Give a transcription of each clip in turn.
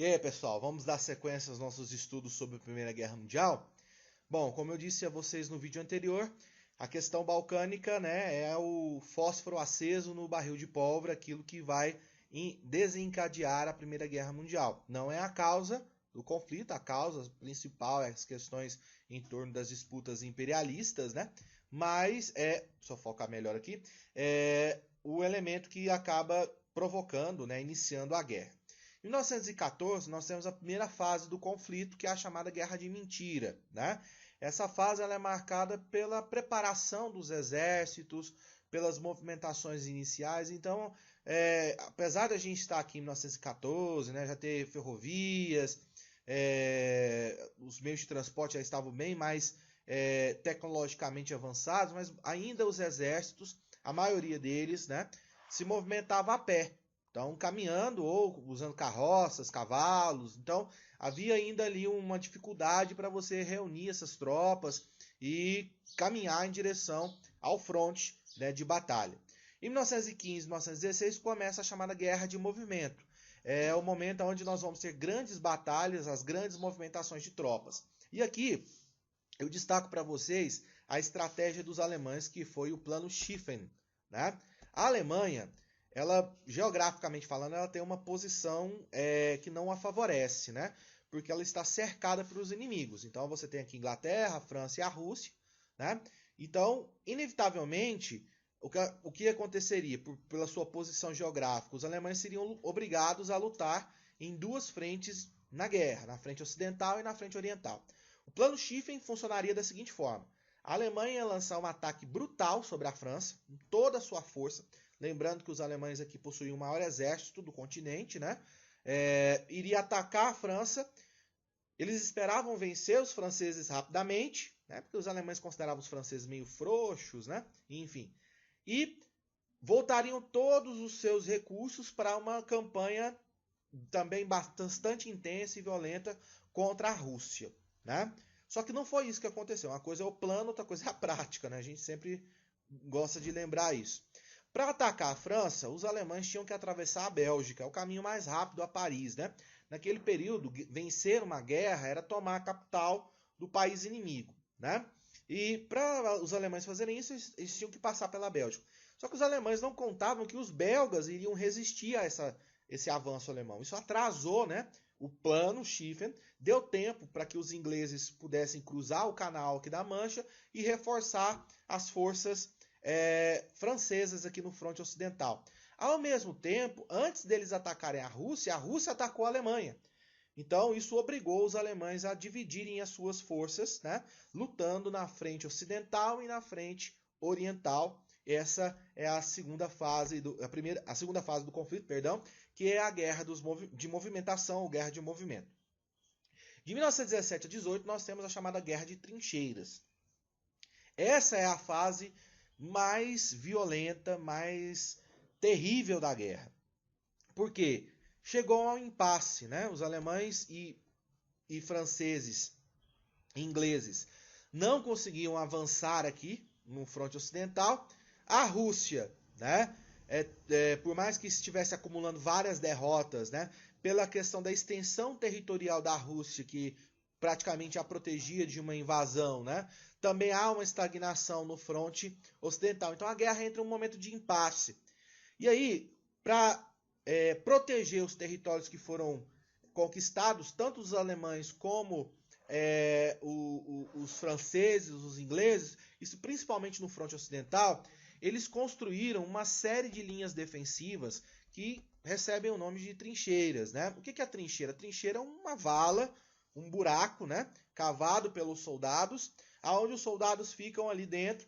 E aí, pessoal, vamos dar sequência aos nossos estudos sobre a Primeira Guerra Mundial? Bom, como eu disse a vocês no vídeo anterior, a questão balcânica, né, é o fósforo aceso no barril de pólvora, aquilo que vai desencadear a Primeira Guerra Mundial. Não é a causa do conflito, a causa principal é as questões em torno das disputas imperialistas, né? Mas só focar melhor aqui, é o elemento que acaba provocando, né, iniciando a guerra. Em 1914, nós temos a primeira fase do conflito, que é a chamada Guerra de Mentira, né? Essa fase ela é marcada pela preparação dos exércitos, pelas movimentações iniciais. Então, apesar de a gente estar aqui em 1914, né, já ter ferrovias, os meios de transporte já estavam bem mais tecnologicamente avançados, mas ainda os exércitos, a maioria deles, né, se movimentava a pé. Então, caminhando ou usando carroças, cavalos. Então, havia ainda ali uma dificuldade para você reunir essas tropas e caminhar em direção ao fronte, né, de batalha. Em 1915, 1916, começa a chamada Guerra de Movimento. É o momento onde nós vamos ter grandes batalhas, as grandes movimentações de tropas. E aqui eu destaco para vocês a estratégia dos alemães, que foi o Plano Schlieffen, né? A Alemanha, ela, geograficamente falando, ela tem uma posição que não a favorece, né? Porque ela está cercada pelos inimigos. Então você tem aqui a Inglaterra, a França e a Rússia, né? Então, inevitavelmente, o que aconteceria pela sua posição geográfica? Os alemães seriam obrigados a lutar em duas frentes na guerra, na frente ocidental e na frente oriental. O plano Schlieffen funcionaria da seguinte forma: a Alemanha ia lançar um ataque brutal sobre a França, com toda a sua força. Lembrando que os alemães aqui possuíam o maior exército do continente, né? Iria atacar a França. Eles esperavam vencer os franceses rapidamente, né? Porque os alemães consideravam os franceses meio frouxos, né? Enfim. E voltariam todos os seus recursos para uma campanha também bastante intensa e violenta contra a Rússia, né? Só que não foi isso que aconteceu. Uma coisa é o plano, outra coisa é a prática, né? A gente sempre gosta de lembrar isso. Para atacar a França, os alemães tinham que atravessar a Bélgica, o caminho mais rápido a Paris, né? Naquele período, vencer uma guerra era tomar a capital do país inimigo, né? E para os alemães fazerem isso, eles tinham que passar pela Bélgica. Só que os alemães não contavam que os belgas iriam resistir a esse avanço alemão. Isso atrasou, né, o plano Schlieffen, deu tempo para que os ingleses pudessem cruzar o canal aqui da Mancha e reforçar as forças francesas aqui no fronte ocidental. Ao mesmo tempo, antes deles atacarem a Rússia atacou a Alemanha. Então, isso obrigou os alemães a dividirem as suas forças, né, lutando na frente ocidental e na frente oriental. Essa é a segunda fase a segunda fase do conflito, perdão, que é a guerra de movimentação, ou guerra de movimento. De 1917 a 18, nós temos a chamada Guerra de Trincheiras. Essa é a fase mais violenta, mais terrível da guerra. Por quê? Chegou ao impasse, né? Os alemães e franceses e ingleses não conseguiam avançar aqui no fronte ocidental. A Rússia, né? Por mais que estivesse acumulando várias derrotas, né? Pela questão da extensão territorial da Rússia, que praticamente a protegia de uma invasão, né? Também há uma estagnação no fronte ocidental. Então a guerra entra em um momento de impasse. E aí, para proteger os territórios que foram conquistados, tanto os alemães como os franceses, os ingleses, isso principalmente no fronte ocidental, eles construíram uma série de linhas defensivas que recebem o nome de trincheiras, né? O que é a trincheira? A trincheira é uma vala, um buraco, né, cavado pelos soldados, aonde os soldados ficam ali dentro,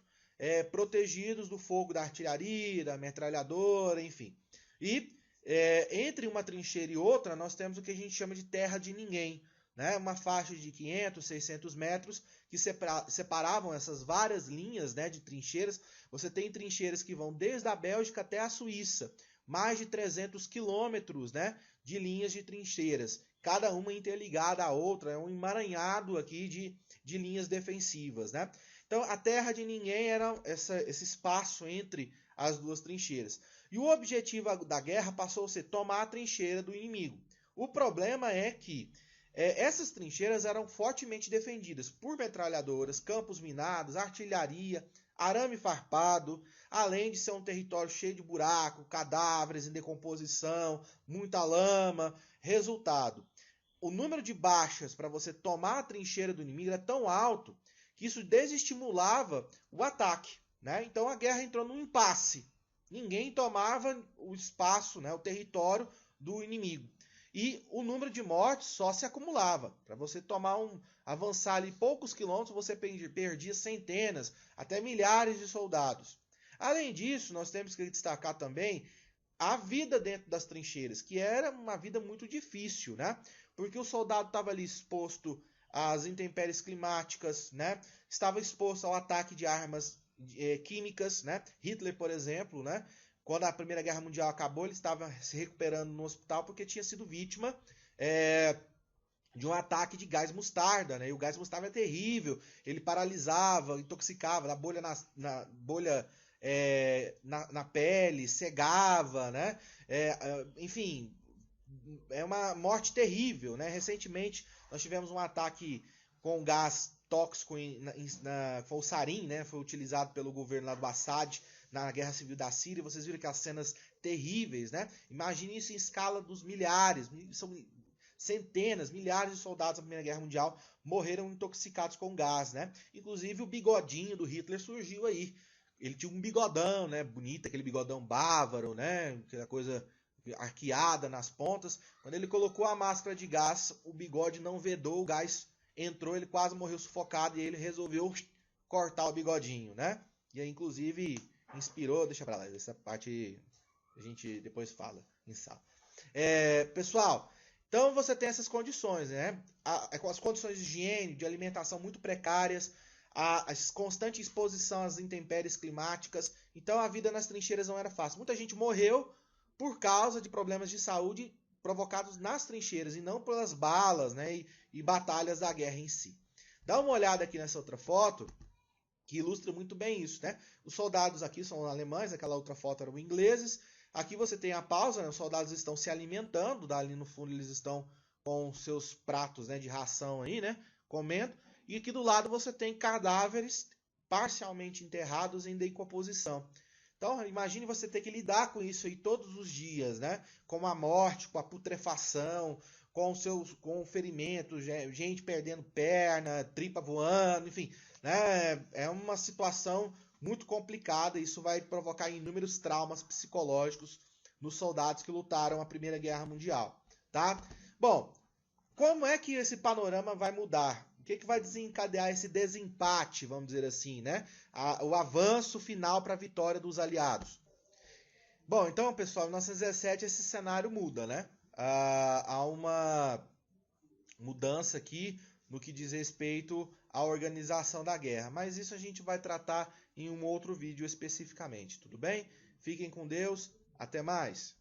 protegidos do fogo da artilharia, da metralhadora, enfim. E entre uma trincheira e outra, nós temos o que a gente chama de terra de ninguém, né? Uma faixa de 500, 600 metros que separavam essas várias linhas, né, de trincheiras. Você tem trincheiras que vão desde a Bélgica até a Suíça, mais de 300 quilômetros, né, de linhas de trincheiras, cada uma interligada à outra, é um emaranhado aqui de linhas defensivas, né? Então a terra de ninguém era esse espaço entre as duas trincheiras. E o objetivo da guerra passou a ser tomar a trincheira do inimigo. O problema é que essas trincheiras eram fortemente defendidas por metralhadoras, campos minados, artilharia, arame farpado, além de ser um território cheio de buraco, cadáveres em decomposição, muita lama. Resultado, o número de baixas para você tomar a trincheira do inimigo era tão alto que isso desestimulava o ataque, né? Então a guerra entrou num impasse. Ninguém tomava o espaço, né, o território do inimigo. E o número de mortes só se acumulava. Para você avançar ali poucos quilômetros, você perdia centenas, até milhares de soldados. Além disso, nós temos que destacar também a vida dentro das trincheiras, que era uma vida muito difícil, né? Porque o soldado estava ali exposto às intempéries climáticas, né? Estava exposto ao ataque de armas químicas, né? Hitler, por exemplo, né? Quando a Primeira Guerra Mundial acabou, ele estava se recuperando no hospital porque tinha sido vítima de um ataque de gás mostarda, né? E o gás mostarda é terrível, ele paralisava, intoxicava, dá bolha na pele, cegava, né? Enfim, é uma morte terrível, né? Recentemente nós tivemos um ataque com gás tóxico foi o sarin, né? Foi utilizado pelo governo lá do Assad na Guerra Civil da Síria. Vocês viram aquelas cenas terríveis, né? Imagine isso em escala dos milhares, são centenas, milhares de soldados da Primeira Guerra Mundial morreram intoxicados com gás, né? Inclusive o bigodinho do Hitler surgiu aí. Ele tinha um bigodão, né? Bonito, aquele bigodão bávaro, né? Aquela coisa arqueada nas pontas. Quando ele colocou a máscara de gás, o bigode não vedou, o gás entrou, ele quase morreu sufocado e ele resolveu cortar o bigodinho, né? E aí, inclusive, inspirou, deixa pra lá, essa parte a gente depois fala em sala. Pessoal, então você tem essas condições, né? As condições de higiene, de alimentação muito precárias, a constante exposição às intempéries climáticas. Então a vida nas trincheiras não era fácil. Muita gente morreu por causa de problemas de saúde provocados nas trincheiras e não pelas balas, né, e batalhas da guerra em si. Dá uma olhada aqui nessa outra foto que ilustra muito bem isso, né? Os soldados aqui são alemães, aquela outra foto eram ingleses. Aqui você tem a pausa, né? Os soldados estão se alimentando, dali no fundo eles estão com seus pratos, né, de ração aí, né, comendo. E aqui do lado você tem cadáveres parcialmente enterrados em decomposição. Então, imagine você ter que lidar com isso aí todos os dias, né? Com a morte, com a putrefação, com ferimentos, gente perdendo perna, tripa voando, enfim, né? É uma situação muito complicada. Isso vai provocar inúmeros traumas psicológicos nos soldados que lutaram a Primeira Guerra Mundial, tá? Bom, como é que esse panorama vai mudar? O que vai desencadear esse desempate, vamos dizer assim, né? O avanço final para a vitória dos aliados. Bom, então, pessoal, em 1917 esse cenário muda, né? Há uma mudança aqui no que diz respeito à organização da guerra, mas isso a gente vai tratar em um outro vídeo especificamente, tudo bem? Fiquem com Deus, até mais!